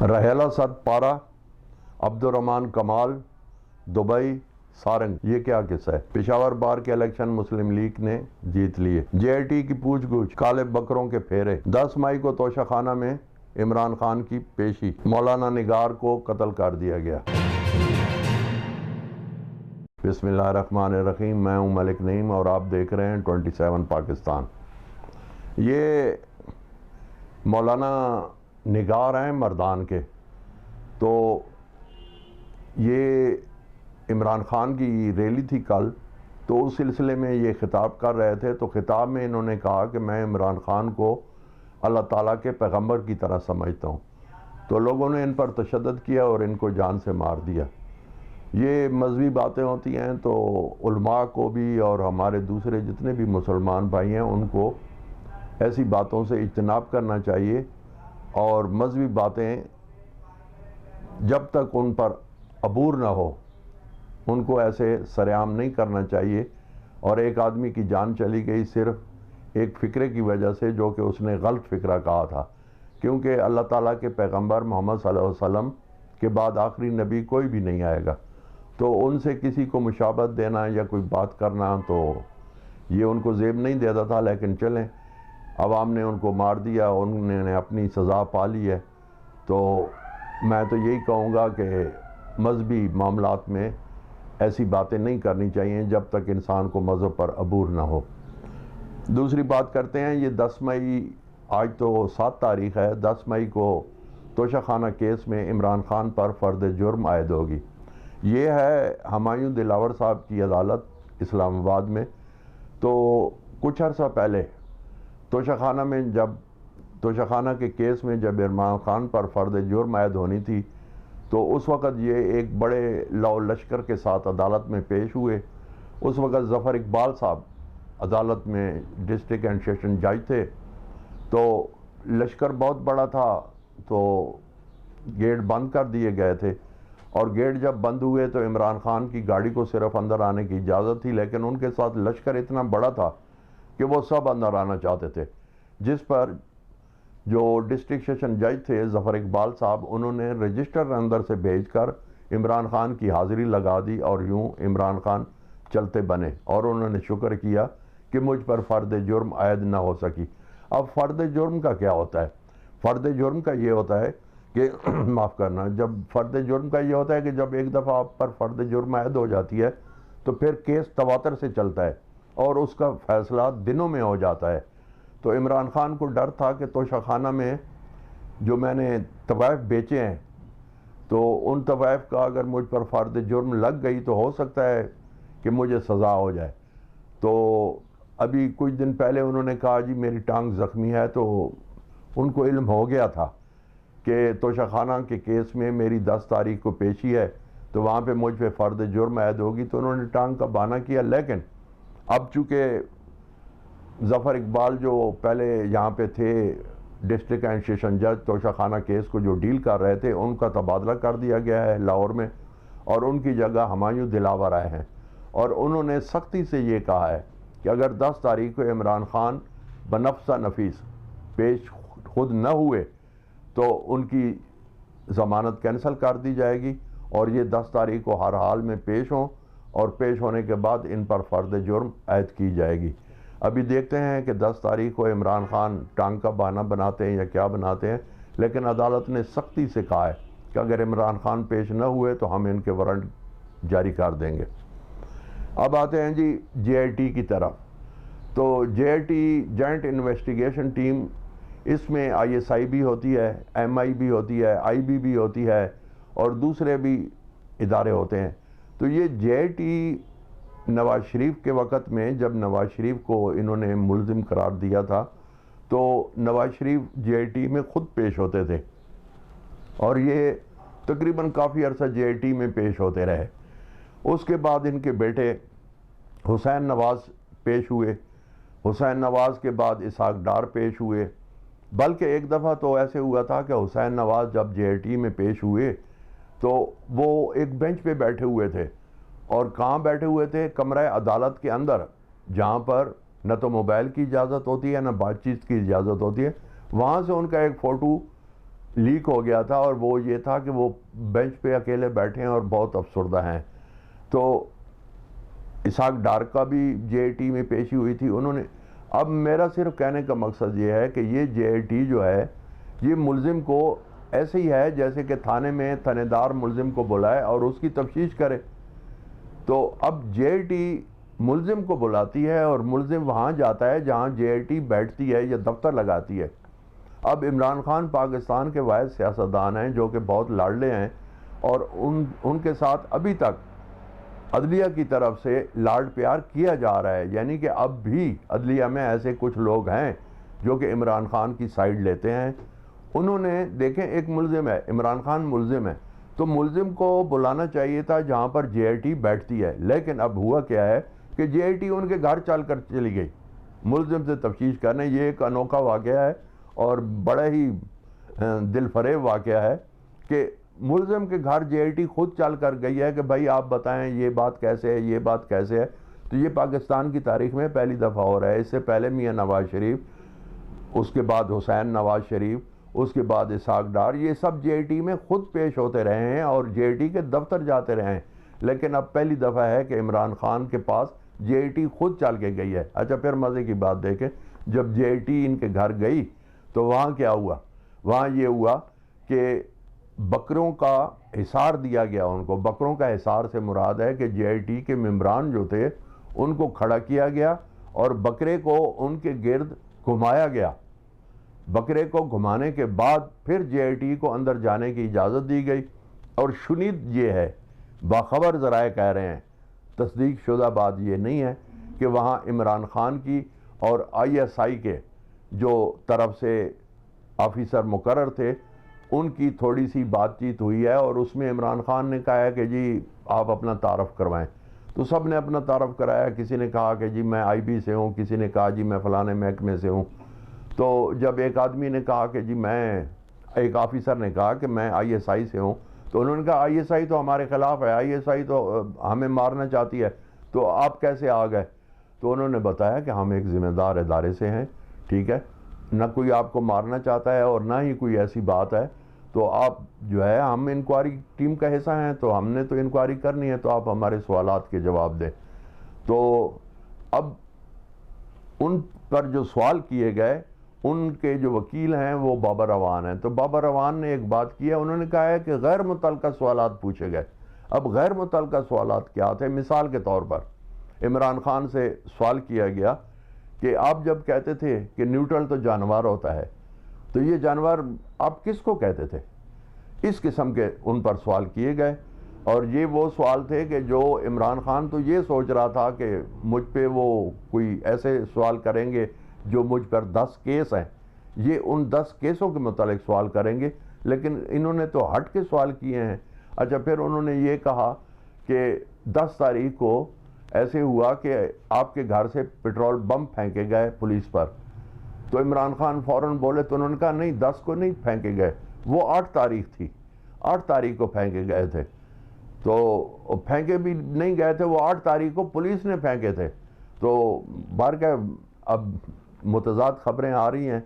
رحیلہ صد پارا، عبدالرحمان کمال، دبئی، سارنگ۔ یہ کیا قصہ ہے؟ پشاور بار کے الیکشن مسلم لیگ نے جیت لیے۔ جے آئی ٹی کی پوچھ گچھ، کالے بکروں کے پھیرے۔ 10 مئی کو توشہ خانہ میں عمران خان کی پیشی، مولانا نگار کو قتل کر دیا گیا۔ بسم اللہ الرحمن الرحیم، میں ہوں ملک نعیم اور آپ دیکھ رہے ہیں 27 پاکستان۔ یہ مولانا نگار ہیں مردان کے، تو یہ عمران خان کی ریلی تھی کل، تو اس سلسلے میں یہ خطاب کر رہے تھے۔ تو خطاب میں انہوں نے کہا کہ میں عمران خان کو اللہ تعالیٰ کے پیغمبر کی طرح سمجھتا ہوں۔ تو لوگوں نے ان پر تشدد کیا اور ان کو جان سے مار دیا۔ یہ مذہبی باتیں ہوتی ہیں تو علماء کو بھی اور ہمارے دوسرے جتنے بھی مسلمان بھائی ہیں ان کو ایسی باتوں سے اجتناب کرنا چاہیے، اور مذہبی باتیں جب تک ان پر عبور نہ ہو ان کو ایسے سرعام نہیں کرنا چاہیے۔ اور ایک آدمی کی جان چلی گئی صرف ایک فکرے کی وجہ سے، جو کہ اس نے غلط فکرہ کہا تھا، کیونکہ اللہ تعالیٰ کے پیغمبر محمد صلی اللہ علیہ وسلم کے بعد آخری نبی کوئی بھی نہیں آئے گا، تو ان سے کسی کو مشابہت دینا یا کوئی بات کرنا تو یہ ان کو زیب نہیں دیتا تھا۔ لیکن چلیں، عوام نے ان کو مار دیا، انہوں نے اپنی سزا پا لی ہے۔ تو میں تو یہی کہوں گا کہ مذہبی معاملات میں ایسی باتیں نہیں کرنی چاہیے جب تک انسان کو مذہب پر عبور نہ ہو۔ دوسری بات کرتے ہیں، یہ 10 مئی، آج تو 7 تاریخ ہے، 10 مئی کو توشہ خانہ کیس میں عمران خان پر فرد جرم عائد ہوگی۔ یہ ہے ہمایوں دلاور صاحب کی عدالت اسلام آباد میں۔ تو کچھ عرصہ پہلے توشہ خانہ کے کیس میں جب عمران خان پر فرد جرم عائد ہونی تھی، تو اس وقت یہ ایک بڑے لو لشکر کے ساتھ عدالت میں پیش ہوئے۔ اس وقت ظفر اقبال صاحب عدالت میں ڈسٹرکٹ اینڈ سیشن جج تھے، تو لشکر بہت بڑا تھا، تو گیٹ بند کر دیے گئے تھے، اور گیٹ جب بند ہوئے تو عمران خان کی گاڑی کو صرف اندر آنے کی اجازت تھی، لیکن ان کے ساتھ لشکر اتنا بڑا تھا کہ وہ سب اندر آنا چاہتے تھے، جس پر جو ڈسٹرکٹ سیشن جج تھے ظفر اقبال صاحب، انہوں نے رجسٹر اندر سے بھیج کر عمران خان کی حاضری لگا دی، اور یوں عمران خان چلتے بنے، اور انہوں نے شکر کیا کہ مجھ پر فرد جرم عائد نہ ہو سکی۔ اب فرد جرم کا کیا ہوتا ہے؟ فرد جرم کا یہ ہوتا ہے کہ معاف کرنا، جب فرد جرم کا یہ ہوتا ہے کہ جب ایک دفعہ آپ پر فرد جرم عائد ہو جاتی ہے تو پھر کیس تواتر سے چلتا ہے اور اس کا فیصلہ دنوں میں ہو جاتا ہے۔ تو عمران خان کو ڈر تھا کہ توشہ خانہ میں جو میں نے طوائف بیچے ہیں، تو ان طوائف کا اگر مجھ پر فرد جرم لگ گئی تو ہو سکتا ہے کہ مجھے سزا ہو جائے۔ تو ابھی کچھ دن پہلے انہوں نے کہا جی میری ٹانگ زخمی ہے، تو ان کو علم ہو گیا تھا کہ توشہ خانہ کے کیس میں میری 10 تاریخ کو پیشی ہے، تو وہاں پہ مجھ پہ فرد جرم عائد ہوگی، تو انہوں نے ٹانگ کا بہانہ کیا۔ لیکن اب چونکہ ظفر اقبال جو پہلے یہاں پہ تھے ڈسٹرکٹ اینڈ سیشن جج توشہ خانہ کیس کو جو ڈیل کر رہے تھے، ان کا تبادلہ کر دیا گیا ہے لاہور میں، اور ان کی جگہ ہمایوں دلاور آئے ہیں، اور انہوں نے سختی سے یہ کہا ہے کہ اگر 10 تاریخ کو عمران خان بنفس نفیس پیش خود نہ ہوئے تو ان کی ضمانت کینسل کر دی جائے گی، اور یہ 10 تاریخ کو ہر حال میں پیش ہوں، اور پیش ہونے کے بعد ان پر فرد جرم عائد کی جائے گی۔ ابھی دیکھتے ہیں کہ 10 تاریخ کو عمران خان ٹانگ کا بہانہ بناتے ہیں یا کیا بناتے ہیں، لیکن عدالت نے سختی سے کہا ہے کہ اگر عمران خان پیش نہ ہوئے تو ہم ان کے وارنٹ جاری کر دیں گے۔ اب آتے ہیں جی جے آئی ٹی کی طرف۔ تو J I T joint investigation team, اس میں آئی ایس آئی بھی ہوتی ہے، ایم آئی بھی ہوتی ہے، آئی بی بھی ہوتی ہے، اور دوسرے بھی ادارے ہوتے ہیں۔ تو یہ جے آئی ٹی نواز شریف کے وقت میں جب نواز شریف کو انہوں نے ملزم قرار دیا تھا، تو نواز شریف جے آئی ٹی میں خود پیش ہوتے تھے، اور یہ تقریباً کافی عرصہ جے آئی ٹی میں پیش ہوتے رہے۔ اس کے بعد ان کے بیٹے حسین نواز پیش ہوئے، حسین نواز کے بعد اسحاق ڈار پیش ہوئے، بلکہ ایک دفعہ تو ایسے ہوا تھا کہ حسین نواز جب جے آئی ٹی میں پیش ہوئے تو وہ ایک بینچ پہ بیٹھے ہوئے تھے، اور کہاں بیٹھے ہوئے تھے؟ کمرہ عدالت کے اندر، جہاں پر نہ تو موبائل کی اجازت ہوتی ہے نہ بات چیت کی اجازت ہوتی ہے۔ وہاں سے ان کا ایک فوٹو لیک ہو گیا تھا، اور وہ یہ تھا کہ وہ بینچ پہ اکیلے بیٹھے ہیں اور بہت افسردہ ہیں. تو اسحاق ڈار کا بھی جے آئی ٹی میں پیشی ہوئی تھی. انہوں نے، اب میرا صرف کہنے کا مقصد یہ ہے کہ یہ جے آئی ٹی جو ہے یہ ملزم کو ایسے ہی ہے جیسے کہ تھانے میں تھانے دار ملزم کو بلائے اور اس کی تفتیش کرے. تو اب جے آئی ٹی ملزم کو بلاتی ہے اور ملزم وہاں جاتا ہے جہاں جے آئی ٹی بیٹھتی ہے یا دفتر لگاتی ہے. اب عمران خان پاکستان کے واحد سیاستدان ہیں جو کہ بہت لاڈلے ہیں، اور ان کے ساتھ ابھی تک عدلیہ کی طرف سے لاڈ پیار کیا جا رہا ہے. یعنی کہ اب بھی عدلیہ میں ایسے کچھ لوگ ہیں جو کہ عمران خان کی سائیڈ لیتے ہیں. انہوں نے دیکھیں، ایک ملزم ہے، عمران خان ملزم ہے، تو ملزم کو بلانا چاہیے تھا جہاں پر جے آئی ٹی بیٹھتی ہے. لیکن اب ہوا کیا ہے کہ جے آئی ٹی ان کے گھر چل کر چلی گئی ملزم سے تفتیش کرنے. یہ ایک انوکھا واقعہ ہے اور بڑا ہی دل فریب واقعہ ہے کہ ملزم کے گھر جے آئی ٹی خود چل کر گئی ہے کہ بھائی آپ بتائیں یہ بات کیسے ہے، یہ بات کیسے ہے. تو یہ پاکستان کی تاریخ میں پہلی دفعہ ہو رہا ہے. اس سے پہلے میاں نواز شریف، اس کے بعد حسین نواز شریف، اس کے بعد اسحاق ڈار، یہ سب جے آئی ٹی میں خود پیش ہوتے رہے ہیں اور جے آئی ٹی کے دفتر جاتے رہے ہیں. لیکن اب پہلی دفعہ ہے کہ عمران خان کے پاس جے آئی ٹی خود چل کے گئی ہے. اچھا، پھر مزے کی بات دیکھیں، جب جے آئی ٹی ان کے گھر گئی تو وہاں کیا ہوا؟ وہاں یہ ہوا کہ بکروں کا حصار دیا گیا ان کو. بکروں کا حصار سے مراد ہے کہ جے آئی ٹی کے ممبران جو تھے ان کو کھڑا کیا گیا اور بکرے کو ان کے گرد گھمایا گیا. بکرے کو گھمانے کے بعد پھر جے آئی ٹی کو اندر جانے کی اجازت دی گئی. اور شنید یہ ہے، باخبر ذرائع کہہ رہے ہیں، تصدیق شدہ بات یہ نہیں ہے، کہ وہاں عمران خان کی اور آئی ایس آئی کے جو طرف سے آفیسر مقرر تھے ان کی تھوڑی سی بات چیت ہوئی ہے، اور اس میں عمران خان نے کہا ہے کہ جی آپ اپنا تعارف کروائیں. تو سب نے اپنا تعارف کرایا. کسی نے کہا کہ جی میں آئی بی سے ہوں، کسی نے کہا جی میں فلانے محکمے سے ہوں. تو جب ایک آدمی نے کہا کہ جی ایک آفیسر نے کہا کہ میں آئی ایس آئی سے ہوں، تو انہوں نے کہا آئی ایس آئی تو ہمارے خلاف ہے، آئی ایس آئی تو ہمیں مارنا چاہتی ہے، تو آپ کیسے آ گئے؟ تو انہوں نے بتایا کہ ہم ایک ذمہ دار ادارے سے ہیں، ٹھیک ہے، نہ کوئی آپ کو مارنا چاہتا ہے اور نہ ہی کوئی ایسی بات ہے. تو آپ جو ہے، ہم انکوائری ٹیم کا حصہ ہیں تو ہم نے تو انکوائری کرنی ہے، تو آپ ہمارے سوالات کے جواب دیں. تو اب ان پر جو سوال کیے گئے، ان کے جو وکیل ہیں وہ بابر روان ہیں. تو بابر روان نے ایک بات کی ہے، انہوں نے کہا ہے کہ غیر متعلقہ سوالات پوچھے گئے. اب غیر متعلقہ سوالات کیا تھے؟ مثال کے طور پر عمران خان سے سوال کیا گیا کہ آپ جب کہتے تھے کہ نیوٹرل تو جانور ہوتا ہے، تو یہ جانور آپ کس کو کہتے تھے؟ اس قسم کے ان پر سوال کیے گئے. اور یہ وہ سوال تھے کہ جو عمران خان تو یہ سوچ رہا تھا کہ مجھ پہ وہ کوئی ایسے سوال کریں گے جو مجھ پر 10 کیس ہیں، یہ ان 10 کیسوں کے متعلق سوال کریں گے، لیکن انہوں نے تو ہٹ کے سوال کیے ہیں. اچھا، پھر انہوں نے یہ کہا کہ 10 تاریخ کو ایسے ہوا کہ آپ کے گھر سے پیٹرول بم پھینکے گئے پولیس پر. تو عمران خان فوراً بولے، تو انہوں نے کہا نہیں، 10 کو نہیں پھینکے گئے، وہ 8 تاریخ تھی، 8 تاریخ کو پھینکے گئے تھے. تو پھینکے بھی نہیں گئے تھے، وہ 8 تاریخ کو پولیس نے پھینکے تھے. تو بہرکیف اب متضاد خبریں آ رہی ہیں.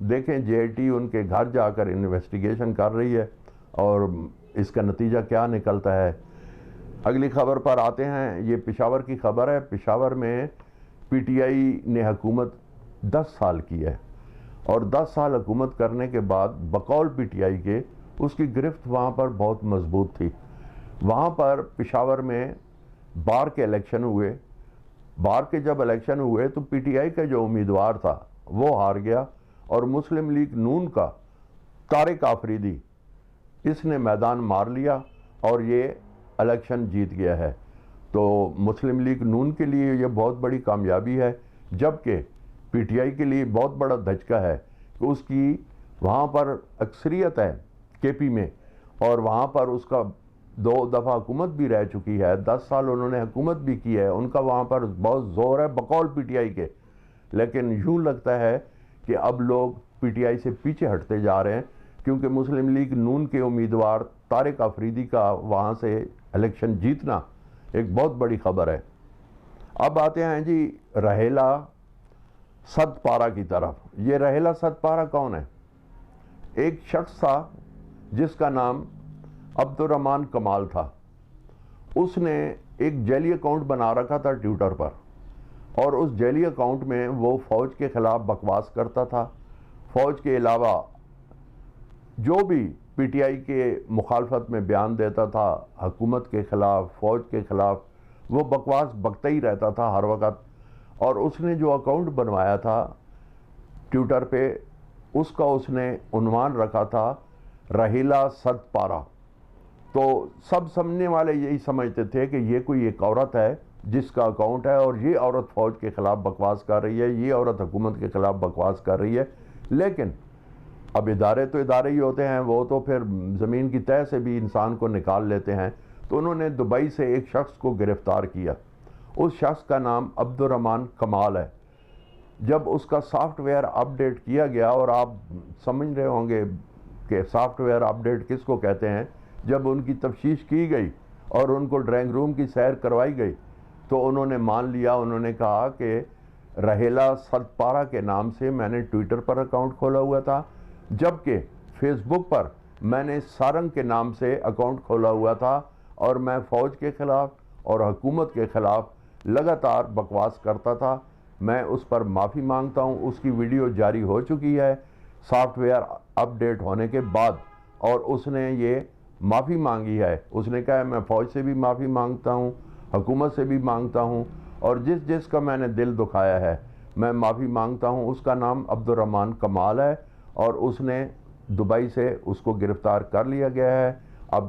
دیکھیں جے آئی ٹی ان کے گھر جا کر انویسٹیگیشن کر رہی ہے اور اس کا نتیجہ کیا نکلتا ہے. اگلی خبر پر آتے ہیں. یہ پشاور کی خبر ہے. پشاور میں پی ٹی آئی نے حکومت 10 سال کی ہے، اور 10 سال حکومت کرنے کے بعد بقول پی ٹی آئی کے اس کی گرفت وہاں پر بہت مضبوط تھی. وہاں پر پشاور میں بار کے الیکشن ہوئے. بار کے جب الیکشن ہوئے تو پی ٹی آئی کا جو امیدوار تھا وہ ہار گیا، اور مسلم لیگ نون کا طارق آفریدی اس نے میدان مار لیا اور یہ الیکشن جیت گیا ہے. تو مسلم لیگ نون کے لیے یہ بہت بڑی کامیابی ہے، جبکہ پی ٹی آئی کے لیے بہت بڑا دھچکا ہے کہ اس کی وہاں پر اکثریت ہے کے پی میں، اور وہاں پر اس کا 2 دفعہ حکومت بھی رہ چکی ہے، 10 سال انہوں نے حکومت بھی کی ہے. ان کا وہاں پر بہت زور ہے بقول پی ٹی آئی کے. لیکن یوں لگتا ہے کہ اب لوگ پی ٹی آئی سے پیچھے ہٹتے جا رہے ہیں، کیونکہ مسلم لیگ نون کے امیدوار طارق آفریدی کا وہاں سے الیکشن جیتنا ایک بہت بڑی خبر ہے. اب آتے ہیں جی رہیلا سد پارہ کی طرف. یہ رہیلا سد پارہ کون ہے؟ ایک شخص تھا جس کا نام عبد الرحمن کمال تھا. اس نے ایک جعلی اکاؤنٹ بنا رکھا تھا ٹویٹر پر، اور اس جعلی اکاؤنٹ میں وہ فوج کے خلاف بکواس کرتا تھا. فوج کے علاوہ جو بھی پی ٹی آئی کے مخالفت میں بیان دیتا تھا، حکومت کے خلاف، فوج کے خلاف، وہ بکواس بکتا ہی رہتا تھا ہر وقت. اور اس نے جو اکاؤنٹ بنوایا تھا ٹویٹر پہ، اس کا اس نے عنوان رکھا تھا رحیلہ صد پارہ. تو سب سمجھنے والے یہی سمجھتے تھے کہ یہ کوئی ایک عورت ہے جس کا اکاؤنٹ ہے، اور یہ عورت فوج کے خلاف بکواس کر رہی ہے، یہ عورت حکومت کے خلاف بکواس کر رہی ہے. لیکن اب ادارے تو ادارے ہی ہوتے ہیں، وہ تو پھر زمین کی تہہ سے بھی انسان کو نکال لیتے ہیں. تو انہوں نے دبئی سے ایک شخص کو گرفتار کیا. اس شخص کا نام عبد الرحمن کمال ہے. جب اس کا سافٹ ویئر اپ ڈیٹ کیا گیا، اور آپ سمجھ رہے ہوں گے کہ سافٹ ویئر اپ ڈیٹ کس کو کہتے ہیں، جب ان کی تفتیش کی گئی اور ان کو ڈرائنگ روم کی سیر کروائی گئی تو انہوں نے مان لیا. انہوں نے کہا کہ رحیلہ صد پارہ کے نام سے میں نے ٹویٹر پر اکاؤنٹ کھولا ہوا تھا، جبکہ فیس بک پر میں نے سارنگ کے نام سے اکاؤنٹ کھولا ہوا تھا، اور میں فوج کے خلاف اور حکومت کے خلاف لگاتار بکواس کرتا تھا. میں اس پر معافی مانگتا ہوں. اس کی ویڈیو جاری ہو چکی ہے سافٹ ویئر اپ ڈیٹ ہونے کے بعد، اور اس نے یہ معافی مانگی ہے. اس نے کہا ہے میں فوج سے بھی معافی مانگتا ہوں، حکومت سے بھی مانگتا ہوں، اور جس کا میں نے دل دکھایا ہے میں معافی مانگتا ہوں. اس کا نام عبد الرحمن کمال ہے، اور اس نے دبئی سے اس کو گرفتار کر لیا گیا ہے. اب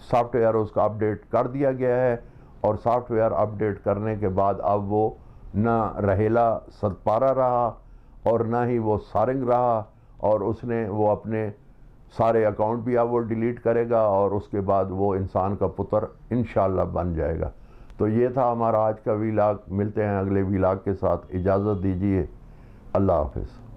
سافٹ ویئر اس کا اپ ڈیٹ کر دیا گیا ہے، اور سافٹ ویئر اپ ڈیٹ کرنے کے بعد اب وہ نہ رحیلہ صد پارہ رہا اور نہ ہی وہ سارنگ رہا. اور اس نے وہ اپنے سارے اکاؤنٹ بھی اب وہ ڈیلیٹ کرے گا، اور اس کے بعد وہ انسان کا پتر انشاءاللہ بن جائے گا. تو یہ تھا ہمارا آج کا ویلاگ. ملتے ہیں اگلے ویلاگ کے ساتھ. اجازت دیجیے. اللہ حافظ.